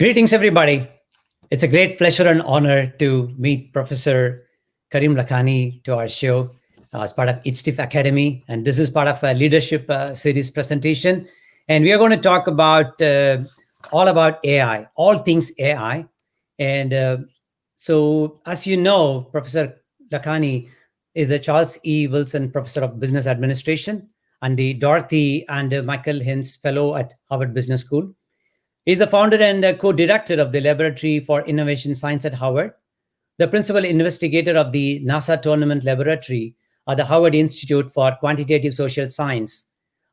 Greetings, everybody. It's a great pleasure and honor to meet Professor Karim Lakhani to our show as part of itsdiff Academy. And this is part of a leadership series presentation. And we are going to talk about all about AI, all things AI. And so, as you know, Professor Lakhani is the Charles E. Wilson Professor of Business Administration and the Dorothy and Michael Hintze Fellow at Harvard Business School. He's the founder and co-director of the Laboratory for Innovation Science at Harvard, the principal investigator of the NASA Tournament Laboratory at the Harvard Institute for Quantitative Social Science,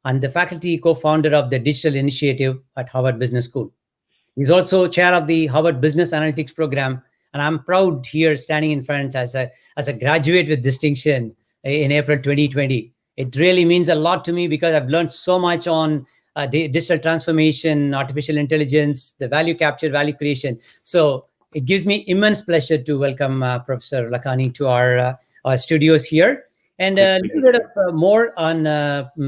and the faculty co-founder of the Digital Initiative at Harvard Business School. He's also chair of the Harvard Business Analytics Program, and I'm proud here standing in front as a graduate with distinction in April 2020. It really means a lot to me because I've learned so much on digital transformation, artificial intelligence, the value capture, value creation. So it gives me immense pleasure to welcome Professor Lakhani to our studios here. And a little bit of more on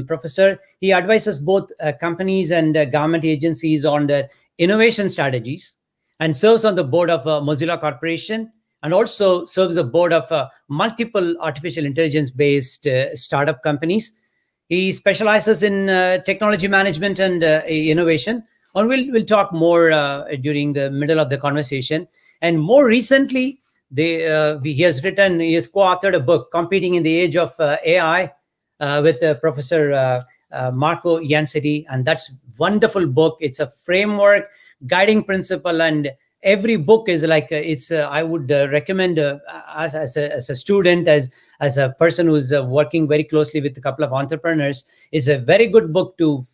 Professor. He advises both companies and government agencies on the innovation strategies and serves on the board of Mozilla Corporation and also serves the board of multiple artificial intelligence-based startup companies. He specializes in technology management and innovation. And we'll talk more during the middle of the conversation. And more recently, he has co-authored a book, Competing in the Age of AI, with Professor Marco Iansiti. And that's a wonderful book. It's a framework, guiding principle, and every book is like I would recommend as a student, as a person who's working very closely with a couple of entrepreneurs. It's a very good book to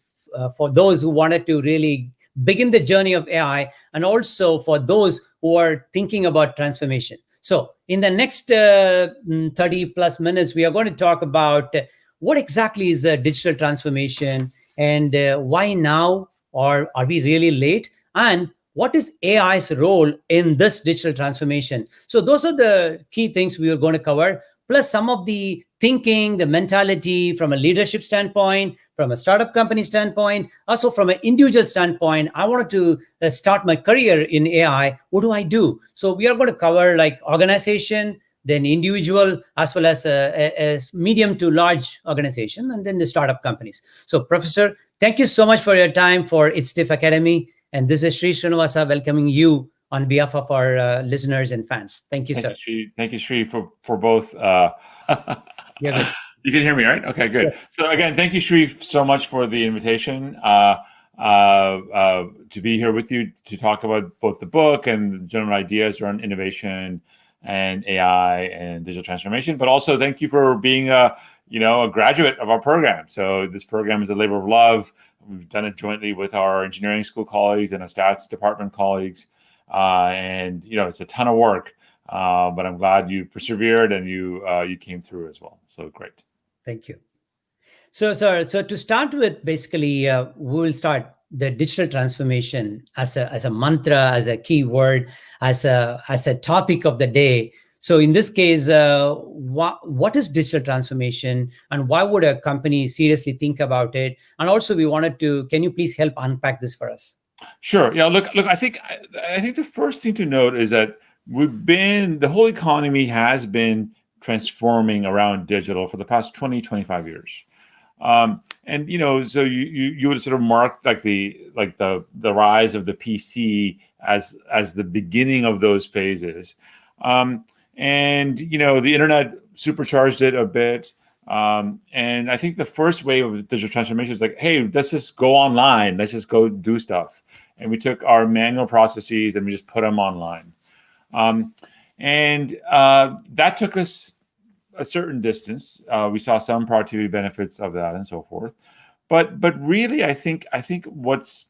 for those who wanted to really begin the journey of AI, and also for those who are thinking about transformation. So in the next 30 plus minutes, we are going to talk about what exactly is digital transformation and why now, or are we really late? And what is AI's role in this digital transformation? So those are the key things we are going to cover, plus some of the thinking, the mentality from a leadership standpoint, from a startup company standpoint, also from an individual standpoint. I wanted to start my career in AI. What do I do? So we are going to cover like organization, then individual, as well as a medium to large organization, and then the startup companies. So Professor, thank you so much for your time for itsdiff Academy. And this is Sri Srinivasa welcoming you on behalf of our listeners and fans. Thank you, sir. Thank you, Sri, for both. Yeah, you can hear me, right? Okay, good. Yeah. So again, thank you, Sri, so much for the invitation to be here with you to talk about both the book and the general ideas around innovation and AI and digital transformation. But also, thank you for being a graduate of our program. So this program is a labor of love. We've done it jointly with our engineering school colleagues and our stats department colleagues. And, it's a ton of work, but I'm glad you persevered and you came through as well. So great. Thank you. So to start with, basically, we will start the digital transformation as a mantra, as a key word, as a topic of the day. So in this case, what is digital transformation and why would a company seriously think about it? And also can you please help unpack this for us? Sure. Yeah, look, I think the first thing to note is that the whole economy has been transforming around digital for the past 20, 25 years. And so you would sort of mark like the rise of the PC as the beginning of those phases. And, the internet supercharged it a bit. And I think the first wave of digital transformation is like, hey, let's just go online. Let's just go do stuff. And we took our manual processes and we just put them online. And that took us a certain distance. We saw some productivity benefits of that and so forth. But really, I think what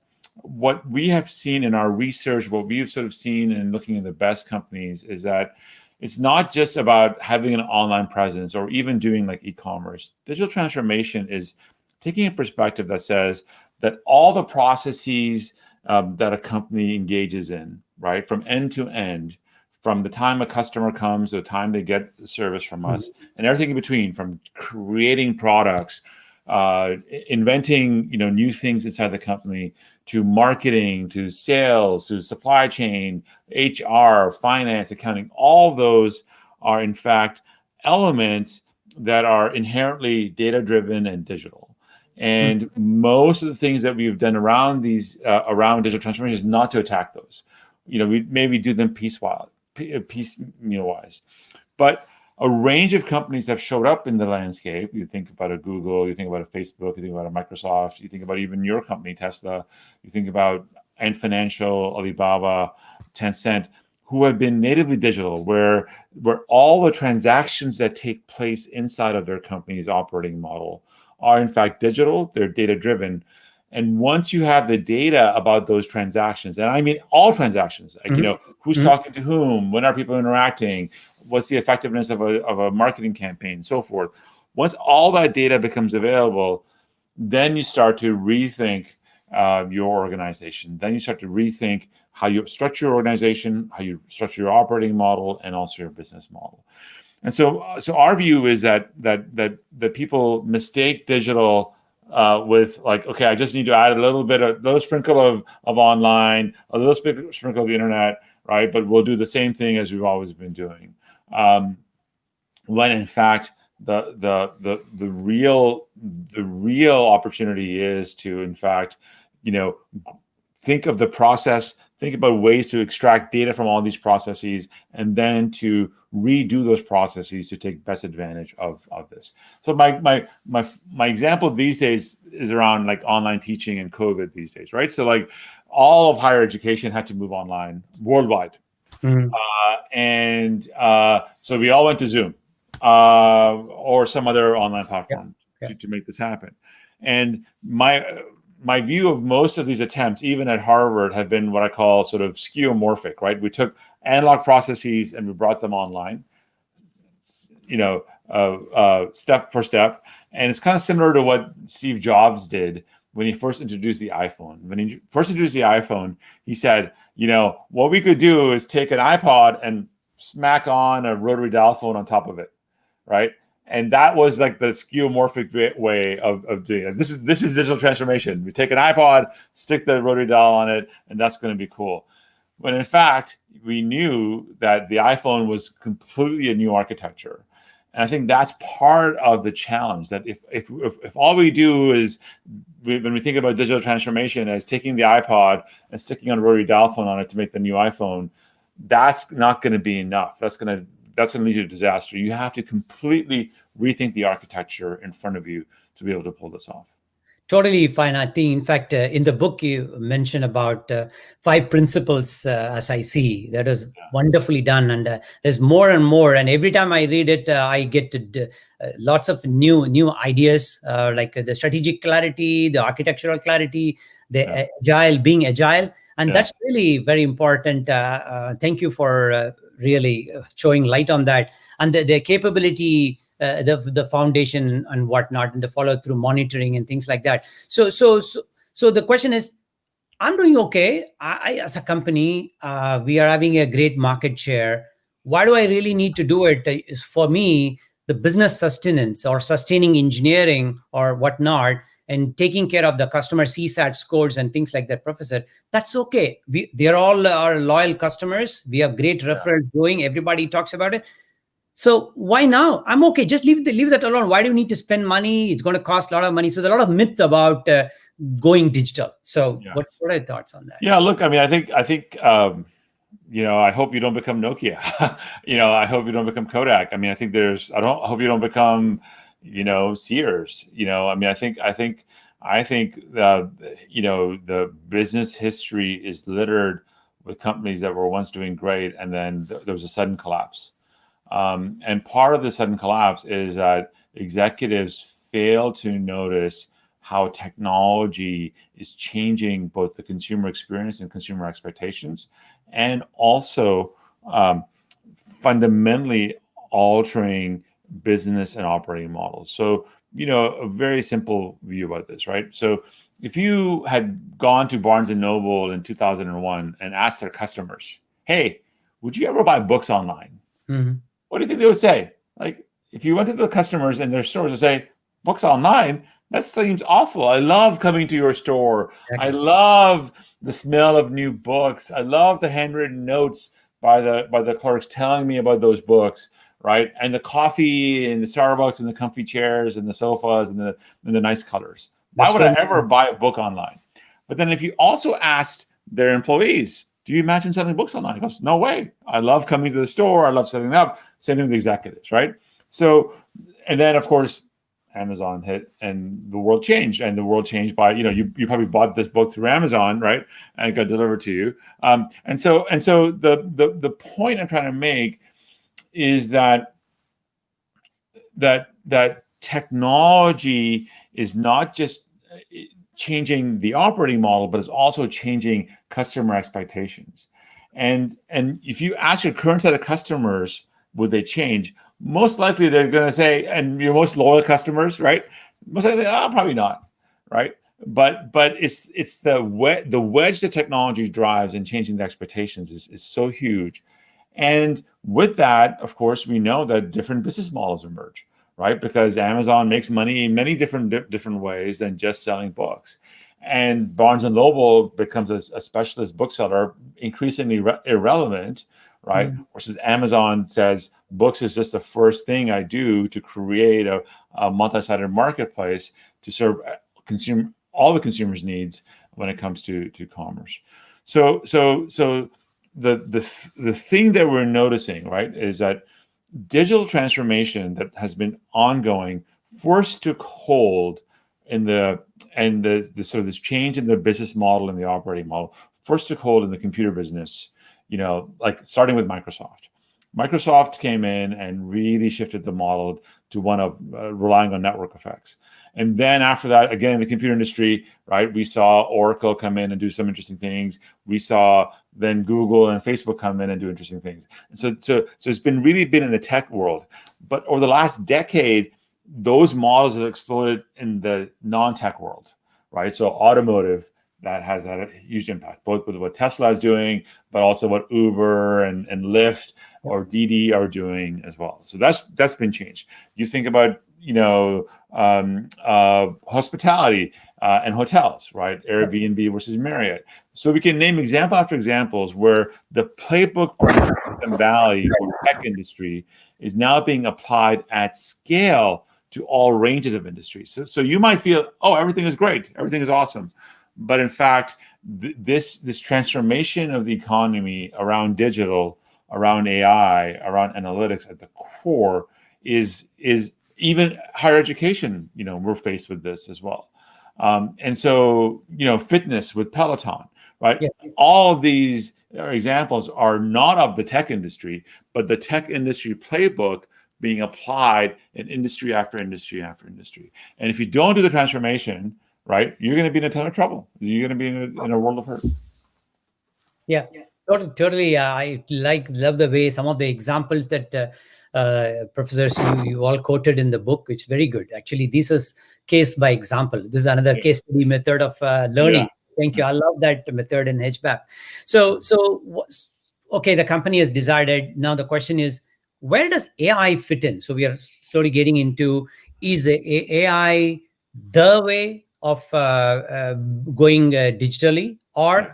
we have seen in our research, what we've sort of seen in looking at the best companies is that it's not just about having an online presence or even doing like e-commerce. Digital transformation is taking a perspective that says that all the processes that a company engages in, right, from end to end, from the time a customer comes to the time they get the service from us, and everything in between, from creating products, inventing new things inside the company, to marketing, to sales, to supply chain, HR, finance, accounting. All of those are in fact elements that are inherently data-driven and digital. And most of the things that we've done around these around digital transformation is not to attack those. We maybe do them piecemeal wise. But a range of companies have showed up in the landscape. You think about a Google, you think about a Facebook, you think about a Microsoft, you think about even your company, Tesla, you think about Ant Financial, Alibaba, Tencent, who have been natively digital, where all the transactions that take place inside of their company's operating model are in fact digital, they're data-driven. And once you have the data about those transactions, and I mean all transactions, like, who's talking to whom, when are people interacting, what's the effectiveness of a marketing campaign, so forth. Once all that data becomes available, then you start to rethink your organization. Then you start to rethink how you structure your organization, how you structure your operating model, and also your business model. And so our view is that people mistake digital with like, okay, I just need to add a little sprinkle of online, a little sprinkle of the internet, right? But we'll do the same thing as we've always been doing. When in fact the real opportunity is to in fact, think of the process, think about ways to extract data from all these processes, and then to redo those processes to take best advantage of this. So my example these days is around like online teaching and COVID these days, right? So like all of higher education had to move online worldwide. So we all went to Zoom or some other online platform to make this happen. And my view of most of these attempts, even at Harvard, have been what I call sort of skeuomorphic, right? We took analog processes and we brought them online, step for step. And it's kind of similar to what Steve Jobs did when he first introduced the iPhone. When he first introduced the iPhone, he said, what we could do is take an iPod and smack on a rotary dial phone on top of it, right? And that was like the skeuomorphic way of doing it. This is digital transformation. We take an iPod, stick the rotary dial on it, and that's going to be cool. When in fact, we knew that the iPhone was completely a new architecture. And I think that's part of the challenge, that if all we do is, when we think about digital transformation as taking the iPod and sticking on a rotary dial phone on it to make the new iPhone, that's not going to be enough. That's going to lead to disaster. You have to completely rethink the architecture in front of you to be able to pull this off. Totally fine. I think, in fact, in the book, you mentioned about 5 principles, as I see. That is wonderfully done. And there's more and more. And every time I read it, I get lots of new ideas, like the strategic clarity, the architectural clarity, the being agile. And that's really very important. Thank you for really showing light on that. And the capability, the foundation and whatnot, and the follow through monitoring and things like that. So the question is, I'm doing okay. I as a company, we are having a great market share. Why do I really need to do it? For me, the business sustenance or sustaining engineering or whatnot, and taking care of the customer CSAT scores and things like that, Professor, that's okay. They're all our loyal customers. We have great referrals going. Everybody talks about it. So why now? I'm okay. Just leave that alone. Why do you need to spend money? It's going to cost a lot of money. So there's a lot of myth about going digital. So what are your thoughts on that? Yeah, look, I mean, I think I hope you don't become Nokia. I hope you don't become Kodak. I mean, I hope you don't become, Sears. I mean, I think the business history is littered with companies that were once doing great, and then there was a sudden collapse. And part of the sudden collapse is that executives fail to notice how technology is changing both the consumer experience and consumer expectations, and also fundamentally altering business and operating models. So, a very simple view about this, right? So if you had gone to Barnes & Noble in 2001 and asked their customers, hey, would you ever buy books online? Mm-hmm. What do you think they would say? Like, if you went to the customers in their stores and say, books online, that seems awful. I love coming to your store. I Exactly. love the smell of new books. I love the handwritten notes by the clerks telling me about those books, right? And the coffee and the Starbucks and the comfy chairs and the sofas and the nice colors. The Why would I slow. ever buy a book online? But then if you also asked their employees, do you imagine selling books online? He goes, no way. I love coming to the store. I love setting up. Same thing with the executives, right? So, and then of course, Amazon hit and the world changed. And the world changed by, you probably bought this book through Amazon, right? And it got delivered to you. And so the point I'm trying to make is that technology is not just changing the operating model, but it's also changing customer expectations. And if you ask your current set of customers, would they change? Most likely they're going to say, and your most loyal customers, right? Most likely, probably not, right? But it's the wedge that technology drives and changing the expectations is so huge. And with that, of course, we know that different business models emerge, right? Because Amazon makes money in many different ways than just selling books. And Barnes and Noble becomes a specialist bookseller, increasingly irrelevant, right? Versus Amazon says books is just the first thing I do to create a multi-sided marketplace to serve all the consumers' needs when it comes to commerce. So the thing that we're noticing, right, is that digital transformation that has been ongoing first took hold in the sort of this change in the business model and the operating model first took hold in the computer business, like starting with Microsoft. Microsoft came in and really shifted the model to one of relying on network effects. And then after that, again, in the computer industry, right, we saw Oracle come in and do some interesting things. We saw then Google and Facebook come in and do interesting things. And so it's really been in the tech world. But over the last decade, those models have exploded in the non-tech world, right? So automotive, that has had a huge impact, both with what Tesla is doing, but also what Uber and Lyft or Didi are doing as well. So that's been changed. You think about hospitality and hotels, right? Airbnb versus Marriott. So we can name example after examples where the playbook for the Silicon Valley or tech industry is now being applied at scale to all ranges of industries. So you might feel, oh, everything is great, everything is awesome. But in fact, this transformation of the economy around digital, around AI, around analytics at the core is even higher education. We're faced with this as well, and so fitness with Peloton, right? Yeah. All of these examples are not of the tech industry, but the tech industry playbook being applied in industry after industry after industry. And if you don't do the transformation, right, you're going to be in a ton of trouble. You're going to be in a world of hurt. Yeah, totally. I love the way some of the examples that professors you all quoted in the book, which is very good. Actually, this is case by example. This is another case study method of learning. Yeah. Thank you. I love that method in HBAP. Okay, the company has decided. Now the question is, where does AI fit in? So we are slowly getting into, is the AI the way of going digitally, or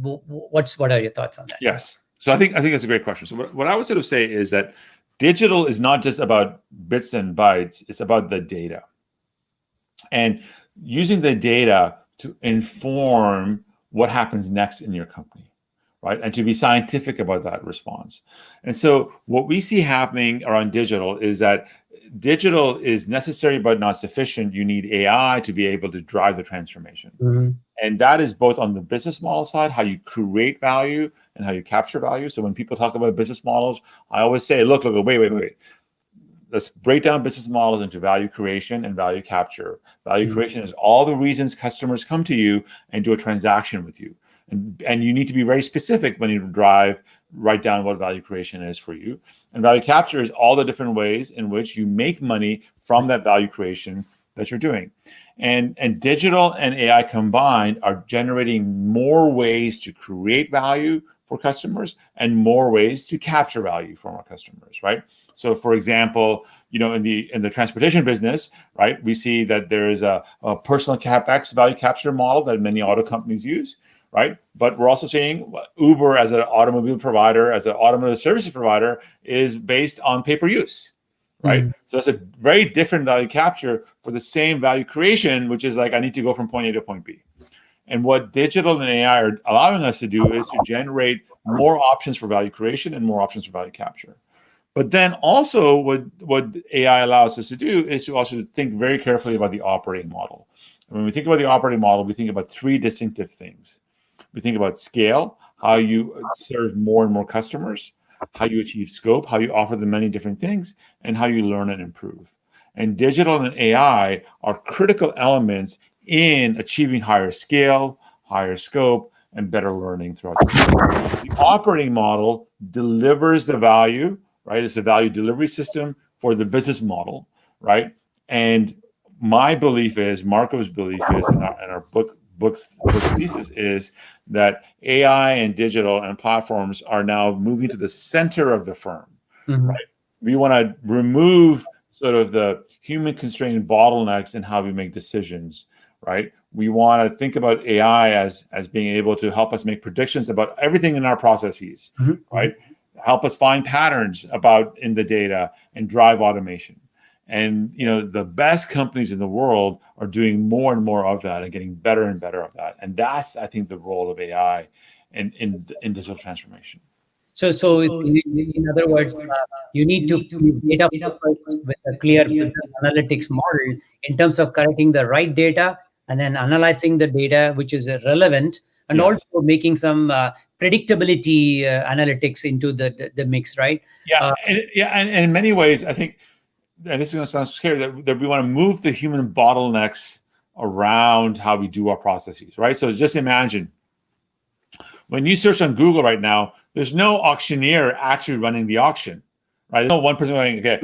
Yes. what are your thoughts on that? Yes. So I think that's a great question. So what I would sort of say is that digital is not just about bits and bytes, it's about the data. And using the data to inform what happens next in your company, right? And to be scientific about that response. And so what we see happening around digital is that digital is necessary but not sufficient. You need AI to be able to drive the transformation. Mm-hmm. And that is both on the business model side, how you create value and how you capture value. So when people talk about business models, I always say, look, wait. Let's break down business models into value creation and value capture. Value creation is all the reasons customers come to you and do a transaction with you. And you need to be very specific when you write down what value creation is for you. And value capture is all the different ways in which you make money from that value creation that you're doing. And digital and AI combined are generating more ways to create value for customers and more ways to capture value from our customers, right? So, for example, in the transportation business, right, we see that there is a personal capex value capture model that many auto companies use, right? But we're also seeing Uber as an automobile provider, as an automotive services provider, is based on pay-per-use, right? So it's a very different value capture for the same value creation, which is like, I need to go from point A to point B. And what digital and AI are allowing us to do is to generate more options for value creation and more options for value capture. But then also what AI allows us to do is to also think very carefully about the operating model. And when we think about the operating model, we think about three distinctive things. We think about scale, how you serve more and more customers, how you achieve scope, how you offer them many different things, and how you learn and improve. And digital and AI are critical elements in achieving higher scale, higher scope, and better learning throughout the operating model delivers the value, right? It's a value delivery system for the business model, right? And my belief is, Marco's belief is, in our book thesis is that AI and digital and platforms are now moving to the center of the firm, right? We want to remove sort of the human constrained bottlenecks in how we make decisions, right? We want to think about AI as being able to help us make predictions about everything in our processes, right? Help us find patterns in the data and drive automation. And the best companies in the world are doing more and more of that and getting better and better of that. And that's, I think, the role of AI in digital transformation. So in other words, you need to be data focused with a clear business analytics model in terms of collecting the right data and then analyzing the data which is relevant, and also making some predictability analytics into the mix, right? And in many ways, I think, and this is going to sound scary, that we want to move the human bottlenecks around how we do our processes, right? So just imagine when you search on Google right now, there's no auctioneer actually running the auction, right? There's no one person going, okay,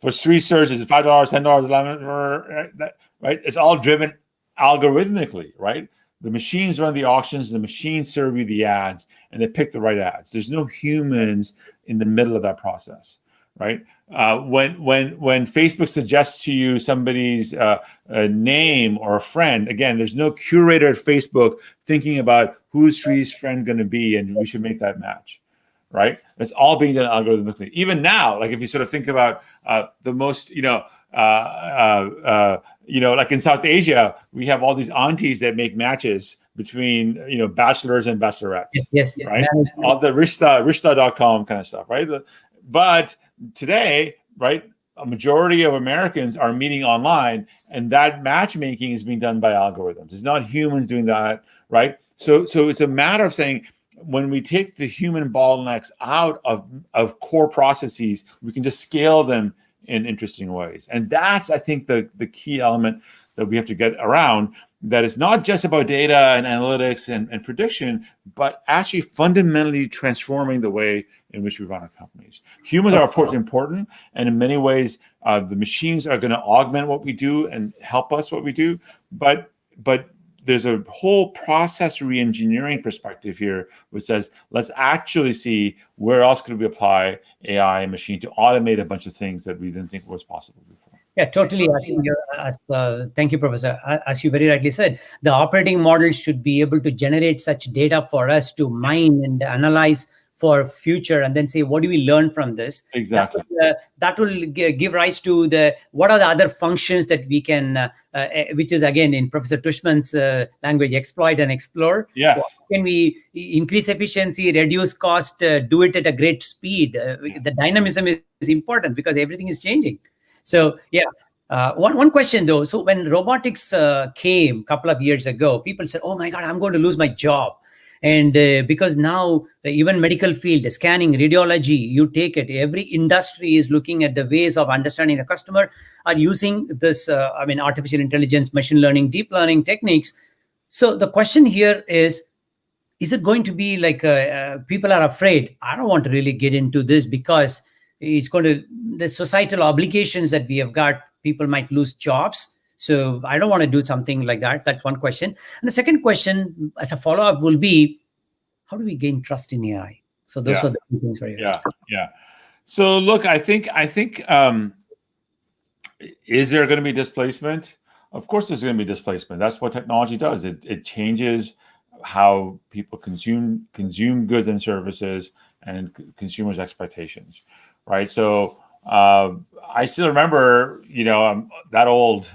for Sri search, is it $5, $10, $11, right? It's all driven algorithmically, right? The machines run the auctions, the machines serve you the ads, and they pick the right ads. There's no humans in the middle of that process, right? When Facebook suggests to you somebody's name or a friend, again, there's no curator at Facebook thinking about who's Sri's friend going to be, and we should make that match, right? It's all being done algorithmically. Even now, like if you sort of think about the most, like in South Asia, we have all these aunties that make matches between, bachelors and bachelorettes, yes, right? All the rishta.com kind of stuff, right? But today, right, a majority of Americans are meeting online, and that matchmaking is being done by algorithms. It's not humans doing that, right? So it's a matter of saying, when we take the human bottlenecks out of core processes, we can just scale them in interesting ways. And that's, I think, the key element that we have to get around, that it's not just about data and analytics and prediction, but actually fundamentally transforming the way in which we run our companies. Humans are, of course, important. And in many ways, the machines are going to augment what we do and help us what we do. But there's a whole process re-engineering perspective here, which says, let's actually see where else could we apply AI and machine to automate a bunch of things that we didn't think was possible before. Yeah, totally. I think thank you, Professor. As you very rightly said, the operating model should be able to generate such data for us to mine and analyze for future, and then say, what do we learn from this? Exactly. That will give rise to what are the other functions that we can, which is again in Professor Tushman's language, exploit and explore. Yes. How can we increase efficiency, reduce cost, do it at a great speed? The dynamism is important because everything is changing. So one question though. So when robotics came a couple of years ago, people said, "Oh my God, I'm going to lose my job." And because now even medical field, scanning, radiology, you take it, every industry is looking at the ways of understanding the customer, are using this, artificial intelligence, machine learning, deep learning techniques. So the question here is it going to be like people are afraid, I don't want to really get into this because it's going to, the societal obligations that we have got, people might lose jobs. So I don't want to do something like that. That's one question. And the second question as a follow-up will be, how do we gain trust in AI? So those are the two things for you. Yeah. So look, I think is there going to be displacement? Of course, there's going to be displacement. That's what technology does. It changes how people consume goods and services and consumers' expectations, right? So I still remember, I'm that old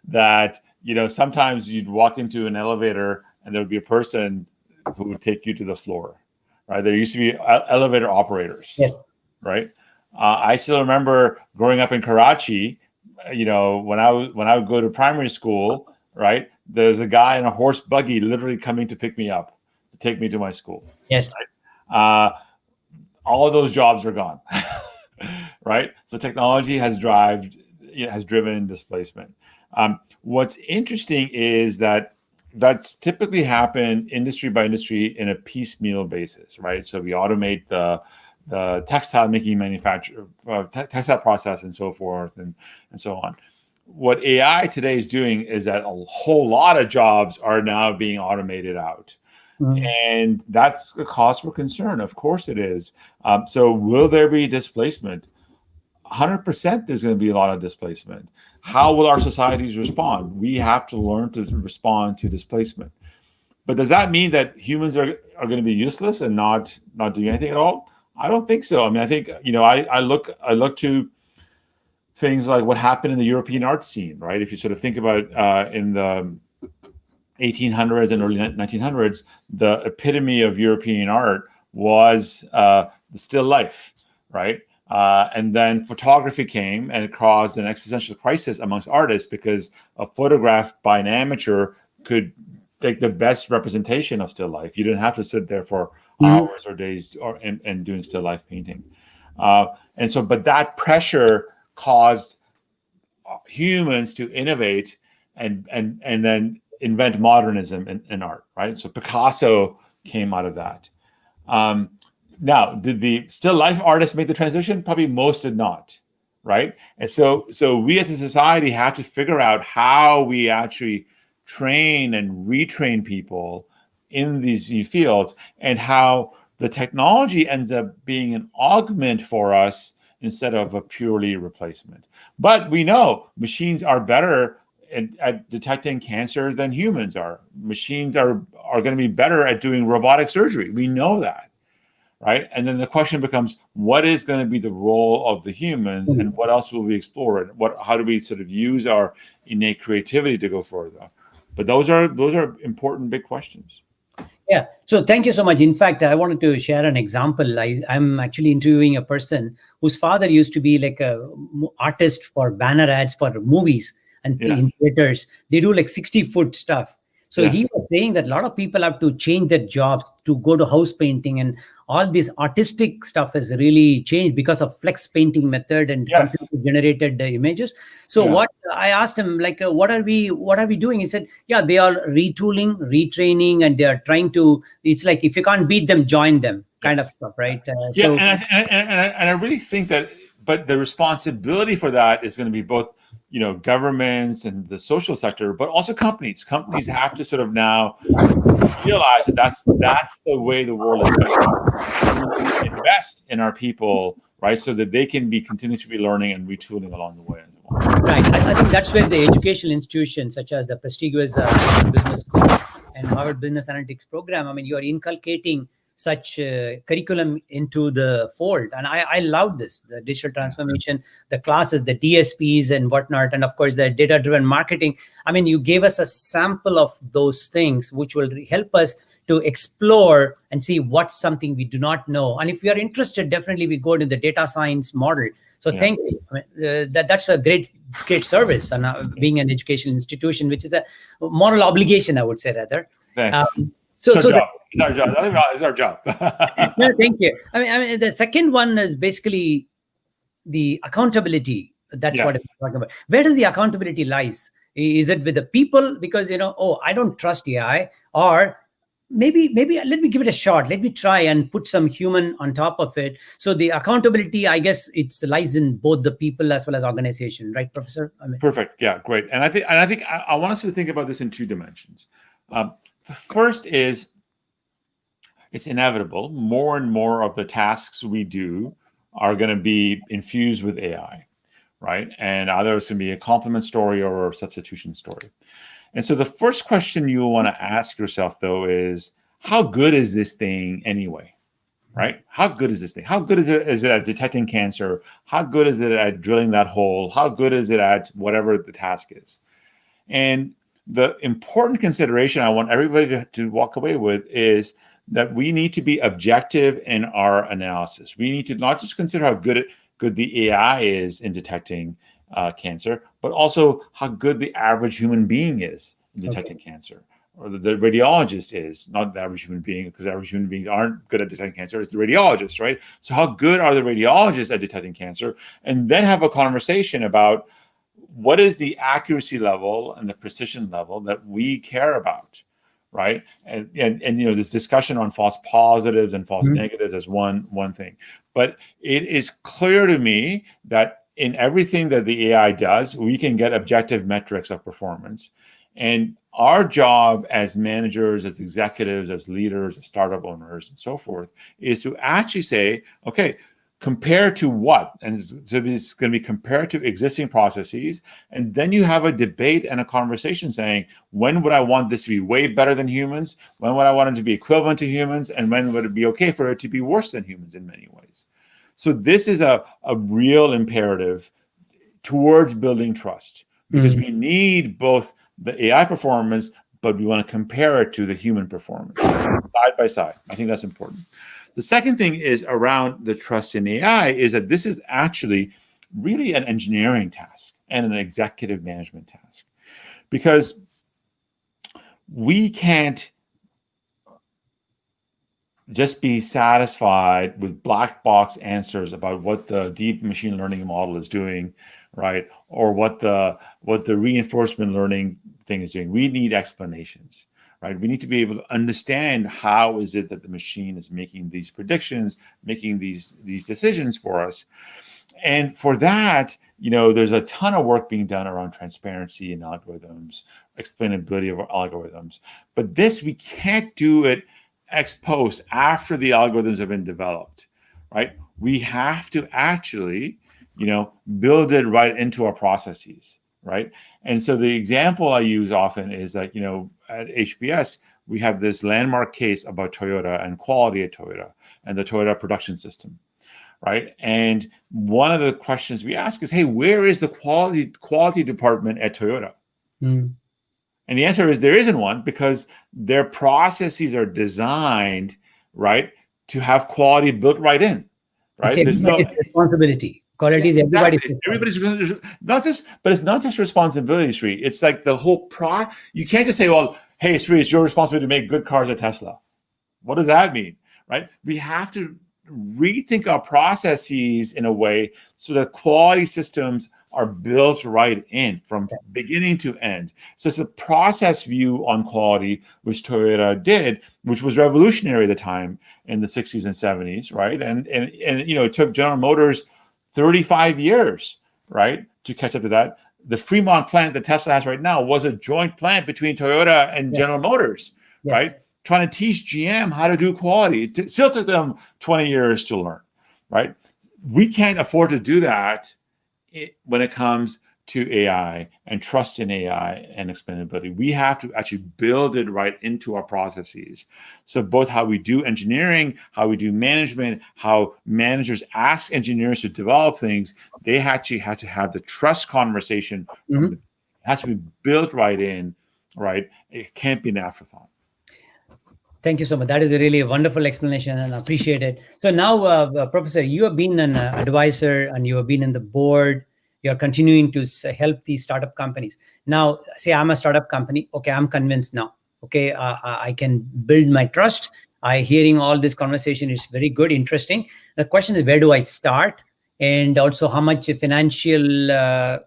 that sometimes you'd walk into an elevator and there would be a person who would take you to the floor, right? There used to be elevator operators, Yes. right? I still remember growing up in Karachi. When I would go to primary school, right? There's a guy in a horse buggy literally coming to pick me up, to take me to my school. Yes. Right? All of those jobs are gone, right? So technology has driven displacement. What's interesting is that that's typically happened industry by industry in a piecemeal basis, right? So we automate the textile making manufacture, textile process, and so forth, and so on. What AI today is doing is that a whole lot of jobs are now being automated out. And that's a cause for concern. Of course it is. So will there be displacement? 100% there's going to be a lot of displacement. How will our societies respond? We have to learn to respond to displacement. But does that mean that humans are going to be useless and not doing anything at all? I don't think so. I mean, I think, I look to things like what happened in the European art scene, right? If you sort of think about in the 1800s and early 1900s, the epitome of European art was the still life, right? And then photography came and it caused an existential crisis amongst artists because a photograph by an amateur could take the best representation of still life. You didn't have to sit there for hours or days and doing still life painting. But that pressure caused humans to innovate and then invent modernism in art, right? So Picasso came out of that. Now, did the still life artists make the transition? Probably most did not, right? And so we as a society have to figure out how we actually train and retrain people in these new fields, and how the technology ends up being an augment for us instead of a purely replacement. But we know machines are better at detecting cancer than humans are. Machines are going to be better at doing robotic surgery. We know that, right? And then the question becomes, what is going to be the role of the humans, and what else will we explore? And how do we sort of use our innate creativity to go further? But those are important big questions. Yeah. So thank you so much. In fact, I wanted to share an example. I'm actually interviewing a person whose father used to be like a artist for banner ads for movies and in theaters. They do like 60-foot stuff. So he was saying that a lot of people have to change their jobs to go to house painting, and all this artistic stuff has really changed because of flex painting method and computer generated images. So what I asked him, like, what are we doing? He said, they are retooling, retraining, and they are trying to, it's like, if you can't beat them, join them kind of stuff, right? And I really think that, but the responsibility for that is going to be both, governments and the social sector, but also companies. Companies have to sort of now realize that that's the way the world is going. Invest in our people, right, so that they can be continuously learning and retooling along the way as well. Right. I think that's where the educational institutions such as the prestigious Harvard Business School and Harvard Business Analytics program, I mean, you are inculcating such curriculum into the fold. And I love this, the digital transformation, the classes, the DSPs and whatnot, and of course the data-driven marketing. I mean, you gave us a sample of those things, which will help us to explore and see what's something we do not know. And if you are interested, definitely we go to the data science model. So thank you. I mean, that's a great service, and being an educational institution, which is a moral obligation, I would say, rather. Thanks. It's our job. It's our job. No, thank you. I mean, the second one is basically the accountability. That's what I'm talking about. Where does the accountability lies? Is it with the people? Because, I don't trust AI, or maybe let me give it a shot. Let me try and put some human on top of it. So the accountability, I guess, it lies in both the people as well as organization, right, Professor? Perfect. Yeah, great. And I think I want us to think about this in two dimensions. The first is, it's inevitable. More and more of the tasks we do are going to be infused with AI, right? And either it's going to be a complement story or a substitution story. And so the first question you want to ask yourself, though, is how good is this thing anyway? Right? How good is this thing? How good is it at detecting cancer? How good is it at drilling that hole? How good is it at whatever the task is? And the important consideration I want everybody to walk away with is that we need to be objective in our analysis. We need to not just consider how good the AI is in detecting cancer, but also how good the average human being is in detecting cancer. Or the radiologist is, not the average human being, because average human beings aren't good at detecting cancer. It's the radiologist, right? So how good are the radiologists at detecting cancer? And then have a conversation about what is the accuracy level and the precision level that we care about, right? And you know, this discussion on false positives and false negatives is one thing. But it is clear to me that in everything that the AI does, we can get objective metrics of performance. And our job as managers, as executives, as leaders, as startup owners, and so forth, is to actually say, okay, compare to what? And so it's going to be compared to existing processes. And then you have a debate and a conversation saying, when would I want this to be way better than humans? When would I want it to be equivalent to humans? And when would it be okay for it to be worse than humans in many ways? So this is a real imperative towards building trust, because we need both the AI performance, but we want to compare it to the human performance side by side. I think that's important. The second thing is around the trust in AI is that this is actually really an engineering task and an executive management task, because we can't just be satisfied with black box answers about what the deep machine learning model is doing, right? Or what the reinforcement learning thing is doing. We need explanations, right? We need to be able to understand how is it that the machine is making these predictions, making these decisions for us. And for that, you know, there's a ton of work being done around transparency and algorithms, explainability of algorithms. But this, we can't do it ex post after the algorithms have been developed, right? We have to actually, you know, build it right into our processes, right? And so the example I use often is that, you know, at HBS, we have this landmark case about Toyota and quality at Toyota and the Toyota production system, right? And one of the questions we ask is, hey, where is the quality department at Toyota? And the answer is there isn't one, because their processes are designed, right, to have quality built right in, right? It's everybody's responsibility. Quality is everybody's. Everybody's not just, but it's not just responsibility, Sri. It's like the whole you can't just say, well, hey, Sri, it's your responsibility to make good cars at Tesla. What does that mean, right? We have to rethink our processes in a way so that quality systems are built right in from beginning to end. So it's a process view on quality, which Toyota did, which was revolutionary at the time in the 60s and 70s, right? And you know, it took General Motors 35 years, right, to catch up to that. The Fremont plant that Tesla has right now was a joint plant between Toyota and General Motors, right? Trying to teach GM how to do quality. It still took them 20 years to learn, right? We can't afford to do that when it comes to AI and trust in AI and explainability. We have to actually build it right into our processes. So both how we do engineering, how we do management, how managers ask engineers to develop things, they actually have to have the trust conversation. It has to be built right in, right? It can't be an afterthought. Thank you so much. That is a really wonderful explanation, and I appreciate it. So now, Professor, you have been an advisor and you have been in the board. You're continuing to help these startup companies. Now, say I'm a startup company. Okay, I'm convinced now. Okay, I can build my trust. Hearing all this conversation is very good, interesting. The question is, where do I start? And also, how much financial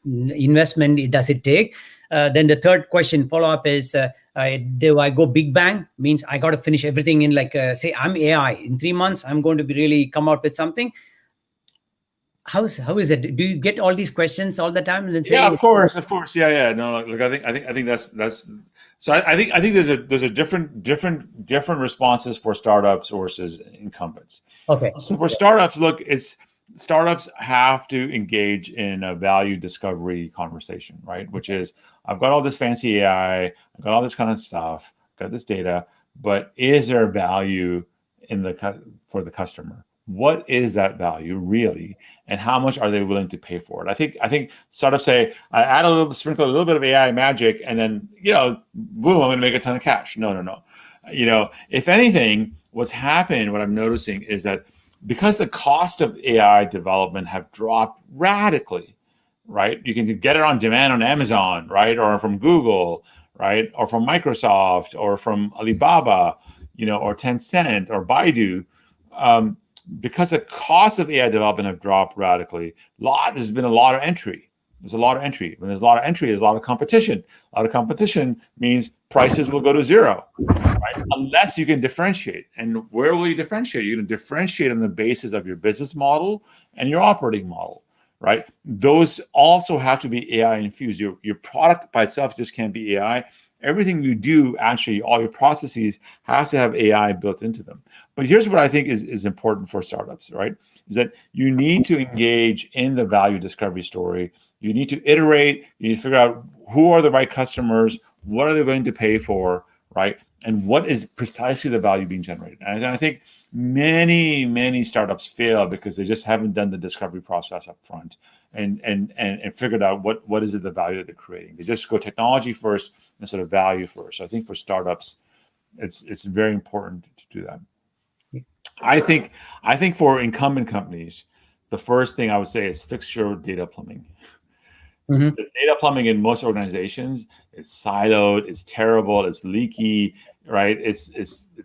investment does it take? Then the third question follow-up is, do I go big bang? Means I got to finish everything in like, say I'm AI. In 3 months, I'm going to be really come out with something. How is it? Do you get all these questions all the time? And then say, yeah, of course. Yeah. No, look, I think So I think there's a different responses for startups versus incumbents. Okay. So for startups, look, startups have to engage in a value discovery conversation, right? Which is, I've got all this fancy AI, I've got all this kind of stuff, got this data, but is there value for the customer? What is that value really, and how much are they willing to pay for it? I think startups say, I add sprinkle a little bit of AI magic, and then boom, I'm going to make a ton of cash. No. If anything, what I'm noticing is that because the cost of AI development have dropped radically, right? You can get it on demand on Amazon, right, or from Google, right, or from Microsoft, or from Alibaba, or Tencent, or Baidu. Because the cost of AI development have dropped radically, there's been a lot of entry. There's a lot of entry. When there's a lot of entry, there's a lot of competition. A lot of competition means prices will go to zero, right? Unless you can differentiate. And where will you differentiate? You're going to differentiate on the basis of your business model and your operating model, right? Those also have to be AI infused. Your product by itself just can't be AI. Everything you do, actually, all your processes have to have AI built into them. But here's what I think is important for startups, right? Is that you need to engage in the value discovery story. You need to iterate. You need to figure out who are the right customers, what are they going to pay for, right? And what is precisely the value being generated. And I think many startups fail because they just haven't done the discovery process up front and figured out what is it the value that they're creating. They just go technology first instead of value first. So I think for startups, it's very important to do that. I think for incumbent companies, the first thing I would say is fix your data plumbing. Mm-hmm. The data plumbing in most organizations is siloed, it's terrible, it's leaky, right? It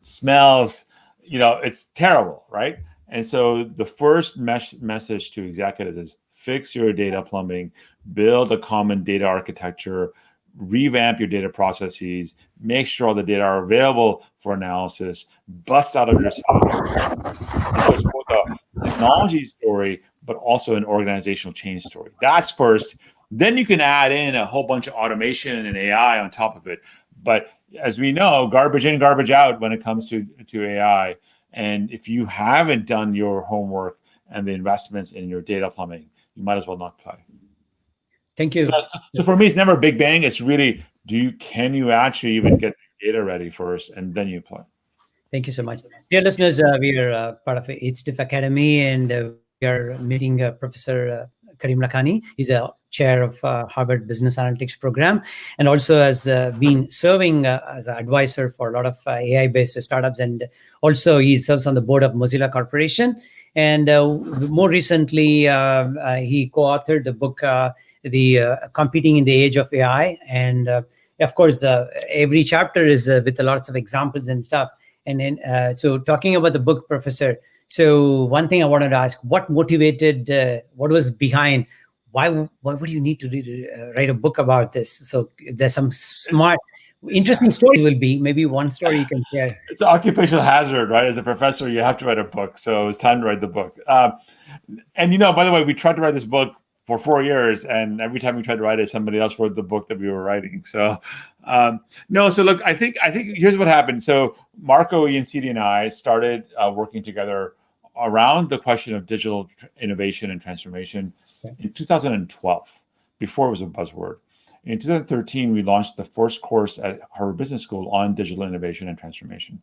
smells, it's terrible, right? And so the first message to executives is fix your data plumbing, build a common data architecture, revamp your data processes, make sure all the data are available for analysis, bust out of your silos. It's both a technology story, but also an organizational change story. That's first. Then you can add in a whole bunch of automation and AI on top of it. But as we know, garbage in, garbage out when it comes to AI. And if you haven't done your homework and the investments in your data plumbing, you might as well not play. Thank you. So for me, it's never a big bang. It's really, can you actually even get the data ready first, and then you play. Thank you so much. Dear listeners, we are part of itsdiff Academy, and we are meeting Professor Karim Lakhani. He's a chair of Harvard Business Analytics program, and also has been serving as an advisor for a lot of AI-based startups. And also he serves on the board of Mozilla Corporation. And more recently, he co-authored the book, Competing in the Age of AI. And of course, every chapter is with lots of examples and stuff. And then, so talking about the book, Professor, so one thing I wanted to ask, what motivated, what was behind, why would you need to write a book about this? So there's some smart, interesting stories will be, maybe one story you can share. It's an occupational hazard, right? As a professor, you have to write a book. So it was time to write the book. And, by the way, we tried to write this book for 4 years, and every time we tried to write it, somebody else wrote the book that we were writing. So no, so look, I think here's what happened. So Marco Iansiti and I started working together around the question of digital innovation and transformation in 2012, before it was a buzzword. In 2013, we launched the first course at Harvard Business School on digital innovation and transformation.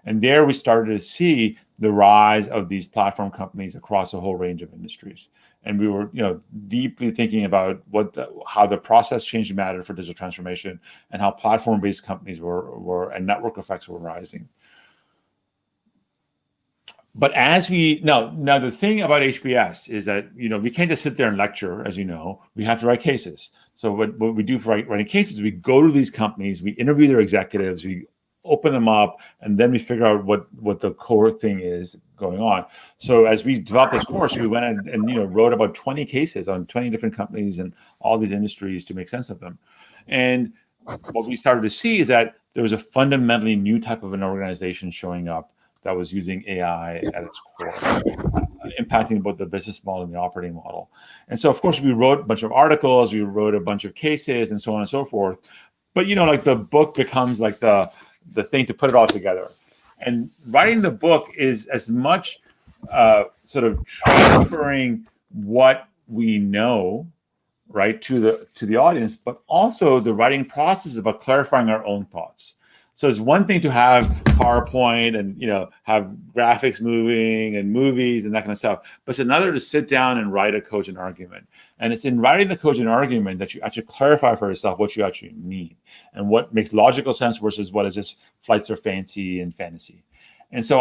And there we started to see the rise of these platform companies across a whole range of industries. And we were, deeply thinking about how the process change mattered for digital transformation, and how platform-based companies were and network effects were rising. But now the thing about HBS is that, we can't just sit there and lecture, as you know. We have to write cases. So what we do for writing cases, we go to these companies, we interview their executives, we open them up, and then we figure out what the core thing is going on. So as we developed this course, we went and wrote about 20 cases on 20 different companies and all these industries to make sense of them. And what we started to see is that there was a fundamentally new type of an organization showing up that was using AI at its core, impacting both the business model and the operating model. And so, of course, we wrote a bunch of articles, we wrote a bunch of cases, and so on and so forth. but like the book becomes like the thing to put it all together. And writing the book is as much sort of transferring what we know, right, to the audience, but also the writing process is about clarifying our own thoughts. So it's one thing to have PowerPoint and have graphics moving and movies and that kind of stuff, but it's another to sit down and write a cogent argument. And it's in writing the cogent argument that you actually clarify for yourself what you actually mean and what makes logical sense versus what is just flights of fancy and fantasy. And so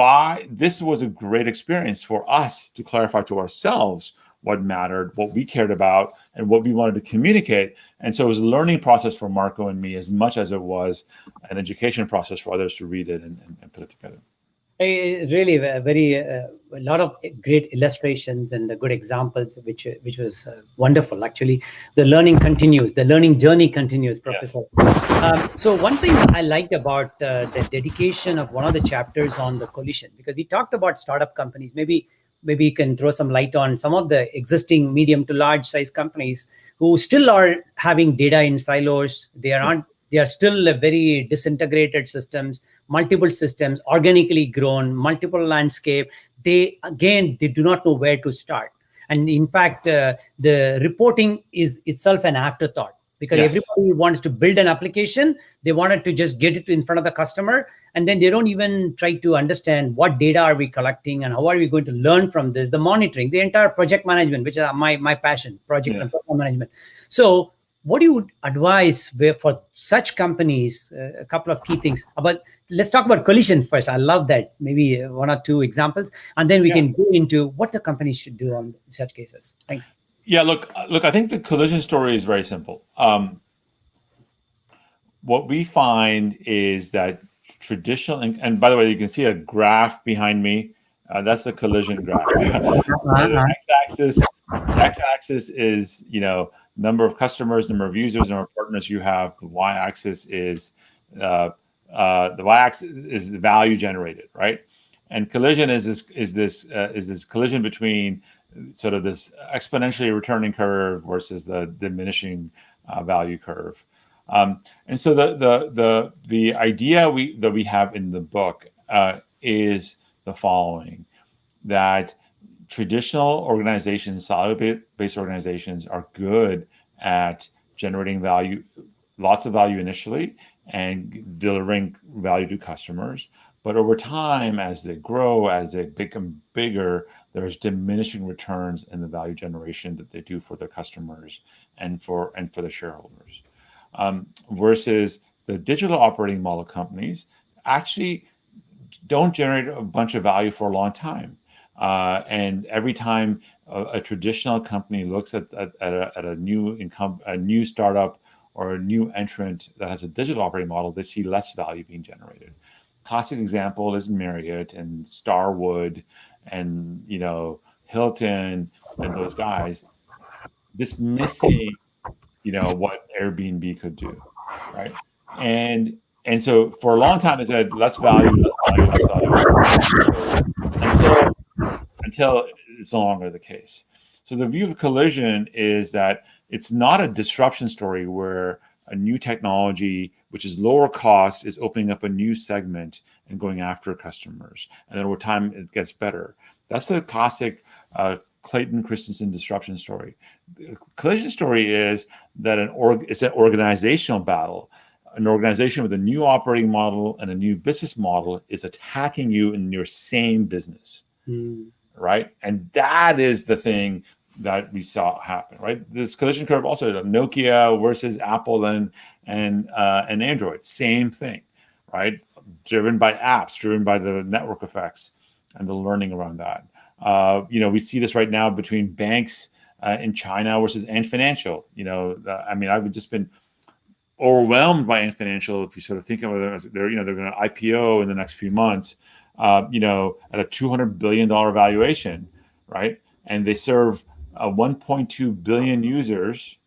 this was a great experience for us to clarify to ourselves what mattered, what we cared about, and what we wanted to communicate. And so it was a learning process for Marco and me as much as it was an education process for others to read it and put it together. Really, a lot of great illustrations and good examples, which was wonderful. Actually, the learning continues, the learning journey continues, Professor. Yes. So one thing I liked about the dedication of one of the chapters on the collision, because we talked about startup companies, maybe you can throw some light on some of the existing medium to large size companies who still are having data in silos. They are still very disintegrated systems, multiple systems, organically grown, multiple landscape. They do not know where to start. And in fact, the reporting is itself an afterthought, because everybody wanted to build an application. They wanted to just get it in front of the customer. And then they don't even try to understand what data are we collecting and how are we going to learn from this, the monitoring, the entire project management, which is my passion, project and program management. So what do you advise for such companies? A couple of key things. Let's talk about collision first. I love that. Maybe one or two examples, and then we can go into what the companies should do on such cases. Thanks. Yeah, look. I think the collision story is very simple. What we find is that traditional, and by the way, you can see a graph behind me. That's the collision graph. So the x-axis is number of customers, number of users, number of partners you have. The y-axis is the value generated, right? And collision is this collision between sort of this exponentially returning curve versus the diminishing value curve. And so the idea that we have in the book is the following: that traditional organizations, silo-based organizations, are good at generating value, lots of value initially, and delivering value to customers. But over time, as they grow, as they become bigger, there's diminishing returns in the value generation that they do for their customers and for the shareholders. Versus the digital operating model companies actually don't generate a bunch of value for a long time. And every time a traditional company looks at a new startup or a new entrant that has a digital operating model, they see less value being generated. Classic example is Marriott and Starwood and Hilton and those guys dismissing what Airbnb could do, right? And so for a long time they said less value, until it's no longer the case. So the view of collision is that it's not a disruption story where a new technology, which is lower cost, is opening up a new segment and going after customers. And then over time, it gets better. That's the classic Clayton Christensen disruption story. The collision story is that it's an organizational battle. An organization with a new operating model and a new business model is attacking you in your same business, right? And that is the thing that we saw happen, right? This collision curve also, Nokia versus Apple and Android, same thing, right? Driven by apps, driven by the network effects and the learning around that. We see this right now between banks in China versus Ant Financial. I've just been overwhelmed by Ant Financial. If you sort of think of it as they're going to IPO in the next few months, at a $200 billion valuation, right? And they serve 1.2 billion users,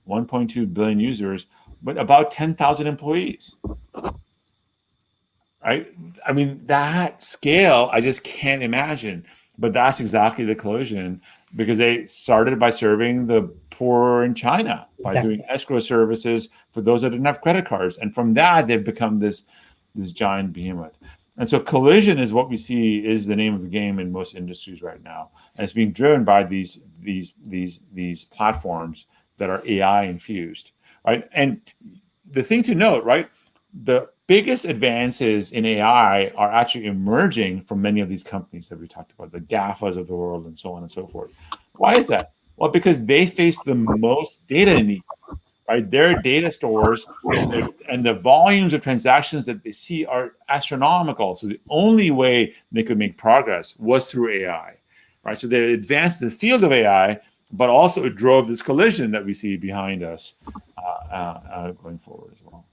but about 10,000 employees, right? I mean, that scale, I just can't imagine. But that's exactly the collision, because they started by serving the poorer in China by doing escrow services for those that didn't have credit cards. And from that, they've become this giant behemoth. And so collision is what we see is the name of the game in most industries right now. And it's being driven by these platforms that are AI infused, right? And the thing to note, right, the biggest advances in AI are actually emerging from many of these companies that we talked about, the GAFAs of the world and so on and so forth. Why is that? Well, because they face the most data need, right? Their data stores and the volumes of transactions that they see are astronomical. So the only way they could make progress was through AI, right? So they advanced the field of AI, but also it drove this collision that we see behind us going forward as well.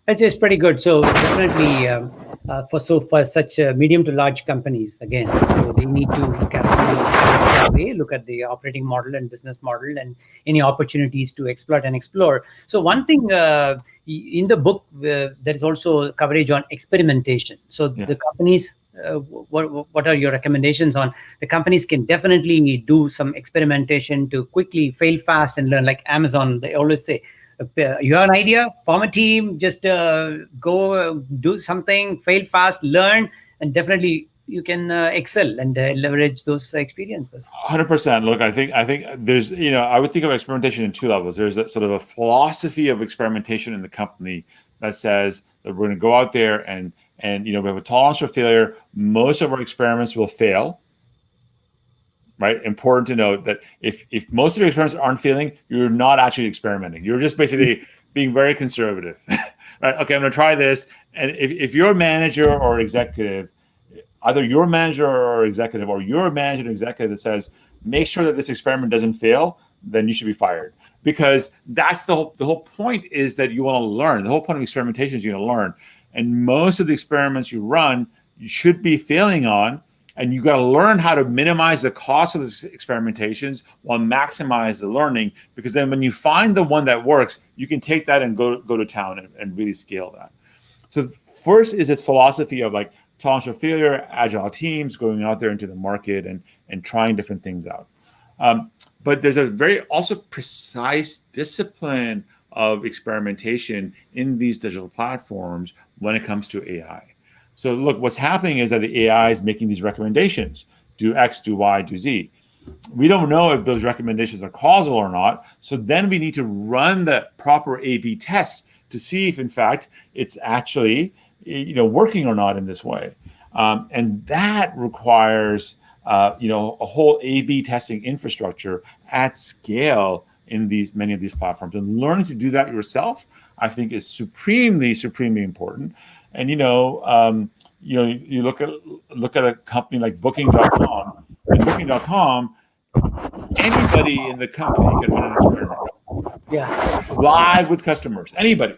It's pretty good. So definitely for such medium to large companies, again, so they need to carefully look at the operating model and business model and any opportunities to exploit and explore. So one thing in the book, there is also coverage on experimentation. So the companies, what are your recommendations on the companies can definitely do some experimentation to quickly fail fast and learn, like Amazon, they always say, you have an idea, form a team, just go do something, fail fast, learn, and definitely you can excel and leverage those experiences. 100%. Look, I think there's, I would think of experimentation in two levels. There's that sort of a philosophy of experimentation in the company that says that we're going to go out there and we have a tolerance for failure. Most of our experiments will fail. Right. Important to note that if most of your experiments aren't failing, you're not actually experimenting. You're just basically being very conservative. Right. Okay, I'm going to try this. And if you're a manager or executive, either your manager or executive, or your manager or executive that says, make sure that this experiment doesn't fail, then you should be fired. Because that's the whole point, is that you want to learn. The whole point of experimentation is you're going to learn. And most of the experiments you run, you should be failing on. And you got to learn how to minimize the cost of these experimentations while maximize the learning. Because then when you find the one that works, you can take that and go to town and really scale that. So first is this philosophy of like tolerance for failure, agile teams, going out there into the market and trying different things out. But there's a very also precise discipline of experimentation in these digital platforms when it comes to AI. So look, what's happening is that the AI is making these recommendations. Do X, do Y, do Z. We don't know if those recommendations are causal or not. So then we need to run the proper A/B tests to see if, in fact, it's actually working or not in this way. And that requires a whole A/B testing infrastructure at scale in many of these platforms. And learning to do that yourself, I think, is supremely important. And you look at a company like Booking.com. And Booking.com, anybody in the company can run an experiment. Yeah, live with customers, anybody,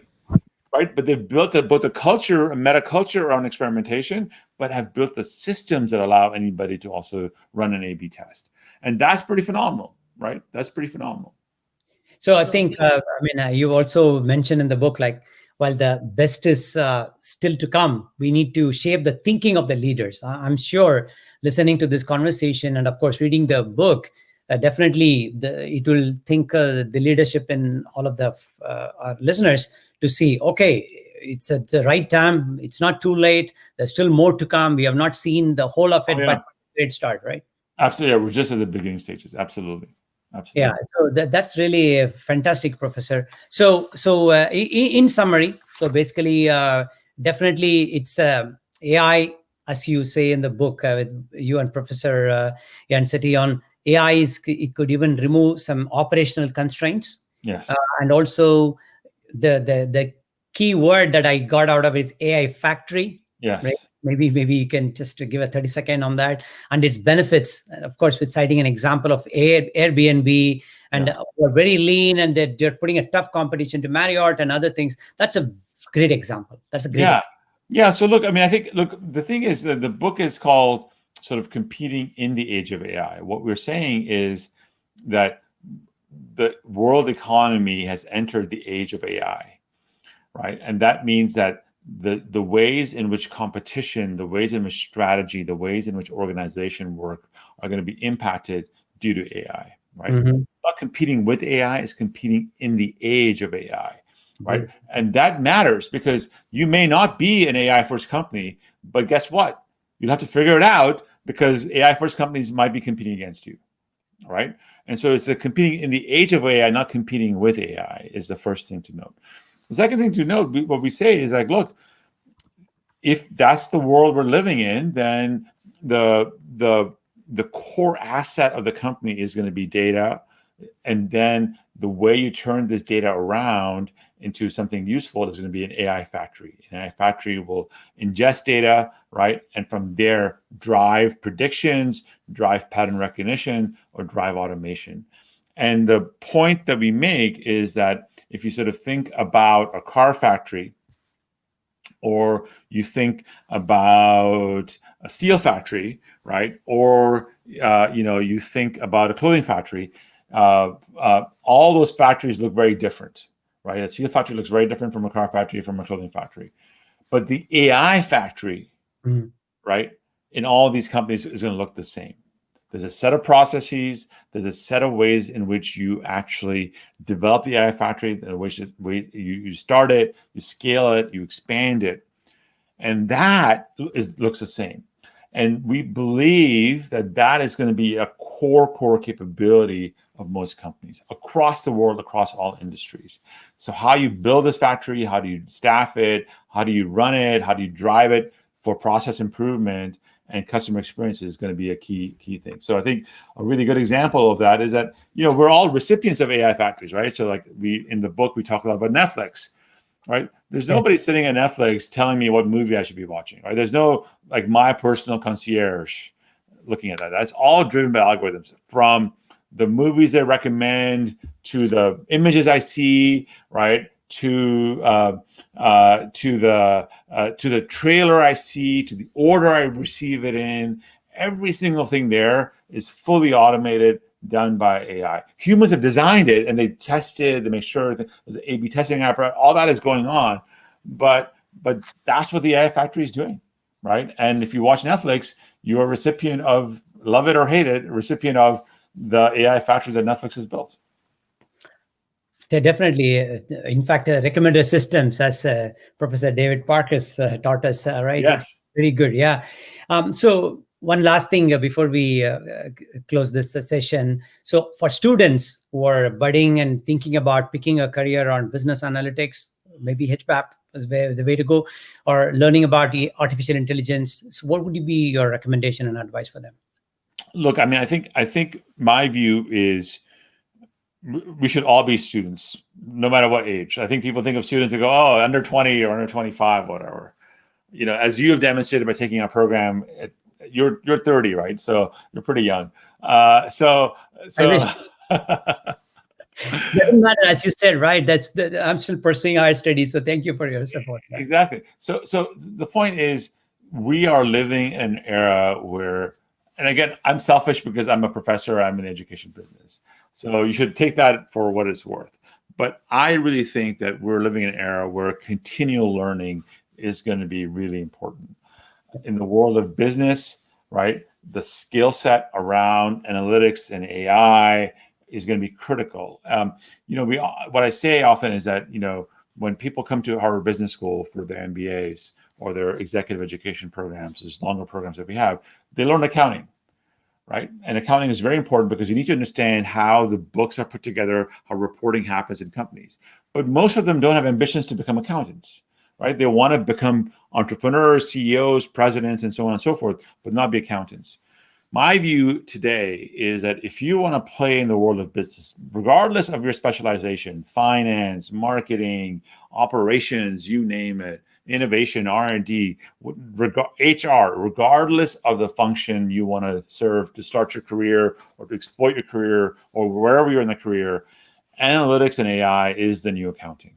right? But they've built both a culture, a meta culture around experimentation, but have built the systems that allow anybody to also run an A/B test, and that's pretty phenomenal, right? That's pretty phenomenal. So I think, you also mentioned in the book, like, while the best is still to come, we need to shape the thinking of the leaders. I'm sure listening to this conversation and, of course, reading the book, definitely it will think the leadership in all of our listeners to see, okay, it's at the right time. It's not too late. There's still more to come. We have not seen the whole of it, but great start, right? Absolutely. Yeah, we're just at the beginning stages. Absolutely. Yeah, so that's really fantastic, Professor. So in summary, so basically, definitely it's AI, as you say in the book with you and Professor Iansiti, on AI it could even remove some operational constraints. Yes. And also the key word that I got out of it is AI factory. Yes. Right? Maybe you can just give a 30-second on that and its benefits. And of course, with citing an example of Airbnb, and we're very lean, and they're putting a tough competition to Marriott and other things. That's a great example. That's a great example. Yeah. So look, I think the thing is that the book is called sort of Competing in the Age of AI. What we're saying is that the world economy has entered the age of AI, right? And that means that the ways in which competition, the ways in which strategy, the ways in which organization work are going to be impacted due to AI, right? Mm-hmm. not competing with AI, it's competing in the age of AI, right? Beautiful. And that matters because you may not be an AI first company, but guess what? You'll have to figure it out because AI first companies might be competing against you, right? And so it's competing in the age of AI, not competing with AI is the first thing to note. The second thing to note, what we say is like, look, if that's the world we're living in, then the core asset of the company is going to be data. And then the way you turn this data around into something useful is going to be an AI factory. An AI factory will ingest data, right? And from there, drive predictions, drive pattern recognition, or drive automation. And the point that we make is that if you sort of think about a car factory, or you think about a steel factory, right? Or you think about a clothing factory. All those factories look very different, right? A steel factory looks very different from a car factory, from a clothing factory. But the AI factory, right, in all of these companies is going to look the same. There's a set of processes. There's a set of ways in which you actually develop the AI factory, in which you start it, you scale it, you expand it. And that looks the same. And we believe that that is going to be a core capability of most companies across the world, across all industries. So how you build this factory, how do you staff it, how do you run it, how do you drive it for process improvement and customer experience is going to be a key thing. So I think a really good example of that is that, we're all recipients of AI factories, right? So like in the book, we talk a lot about Netflix, right? There's nobody sitting at Netflix telling me what movie I should be watching, right? There's no like my personal concierge looking at that. That's all driven by algorithms, from the movies they recommend to the images I see, right? To the trailer I see, to the order I receive it in. Every single thing there is fully automated, done by AI. Humans have designed it and they test it, they make sure that there's an A/B testing apparatus, all that is going on. But that's what the AI factory is doing, right? And if you watch Netflix, you're a recipient of, love it or hate it, a recipient of the AI factory that Netflix has built. Definitely. In fact, recommender systems, as Professor David Parkes taught us, right? Yes. Very good. Yeah. So one last thing before we close this session. So for students who are budding and thinking about picking a career on business analytics, maybe HBAP is the way to go, or learning about the artificial intelligence. So what would be your recommendation and advice for them? Look, I mean, I think my view is we should all be students, no matter what age. I think people think of students that go, oh, under 20 or under 25, whatever. As you have demonstrated by taking our program, you're 30, right? So you're pretty young. So doesn't matter, as you said, right? I'm still pursuing higher studies. So thank you for your support. Exactly. So the point is, we are living in an era where, and again, I'm selfish because I'm a professor, I'm in the education business. So you should take that for what it's worth. But I really think that we're living in an era where continual learning is going to be really important. In the world of business, right, the skill set around analytics and AI is going to be critical. What I say often is that, when people come to Harvard Business School for their MBAs or their executive education programs, these longer programs that we have, they learn accounting. Right? And accounting is very important because you need to understand how the books are put together, how reporting happens in companies. But most of them don't have ambitions to become accountants, right? They want to become entrepreneurs, CEOs, presidents, and so on and so forth, but not be accountants. My view today is that if you want to play in the world of business, regardless of your specialization, finance, marketing, operations, you name it, innovation, R&D, HR, regardless of the function you want to serve to start your career or to exploit your career or wherever you're in the career, analytics and AI is the new accounting.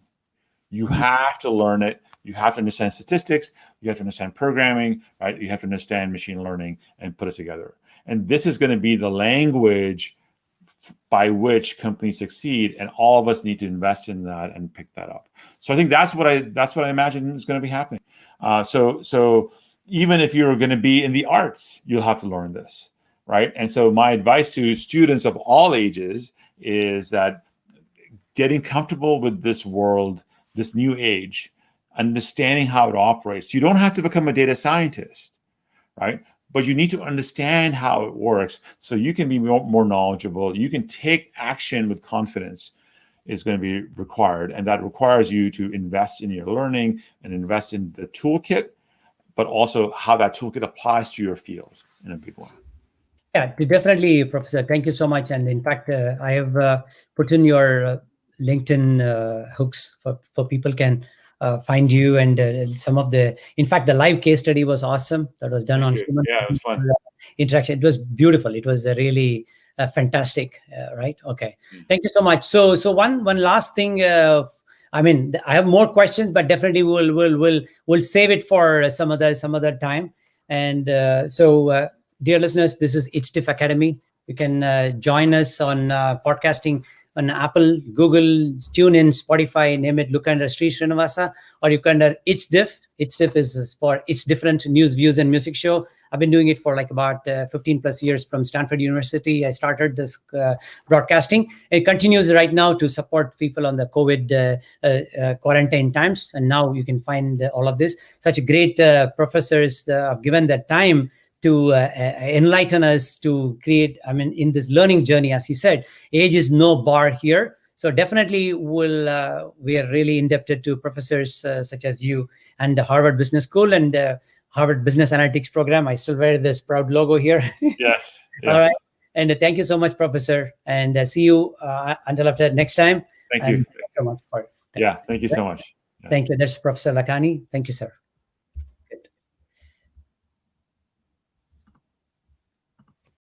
You have to learn it. You have to understand statistics. You have to understand programming, right? You have to understand machine learning and put it together. And this is going to be the language by which companies succeed, and all of us need to invest in that and pick that up. So I think that's what I imagine is going to be happening. So even if you're going to be in the arts, you'll have to learn this, right? And so my advice to students of all ages is that getting comfortable with this world, this new age, understanding how it operates. You don't have to become a data scientist, right? But you need to understand how it works so you can be more knowledgeable. You can take action with confidence is going to be required. And that requires you to invest in your learning and invest in the toolkit, but also how that toolkit applies to your field in a big way. Yeah, definitely, Professor. Thank you so much. And in fact, I have put in your LinkedIn hooks for people can find you, and some of the, in fact, the live case study was awesome. That was done on human it was fun. interaction. It was beautiful. It was really fantastic, right? Okay, thank you so much. So one last thing. I mean, I have more questions, but definitely we'll save it for some other time. And dear listeners, this is itsdiff Academy. You can join us on podcasting on Apple, Google, TuneIn, Spotify, name it. Look under Sri Srinivasa, or you can under itsdiff. Itsdiff is for It's Different News, Views, and Music Show. I've been doing it for like about 15 plus years from Stanford University. I started this broadcasting. It continues right now to support people on the COVID quarantine times. And now you can find all of this. Such great professors have given their time to enlighten us to create, I mean, in this learning journey, as he said, age is no bar here. So definitely we are really indebted to professors such as you and the Harvard Business School and Harvard Business Analytics program. I still wear this proud logo here. Yes. All right. And thank you so much, Professor. And see you until after next time. Thank you. Thank you so much for it. Thank you so much. Thank you. That's Professor Lakhani. Thank you, sir.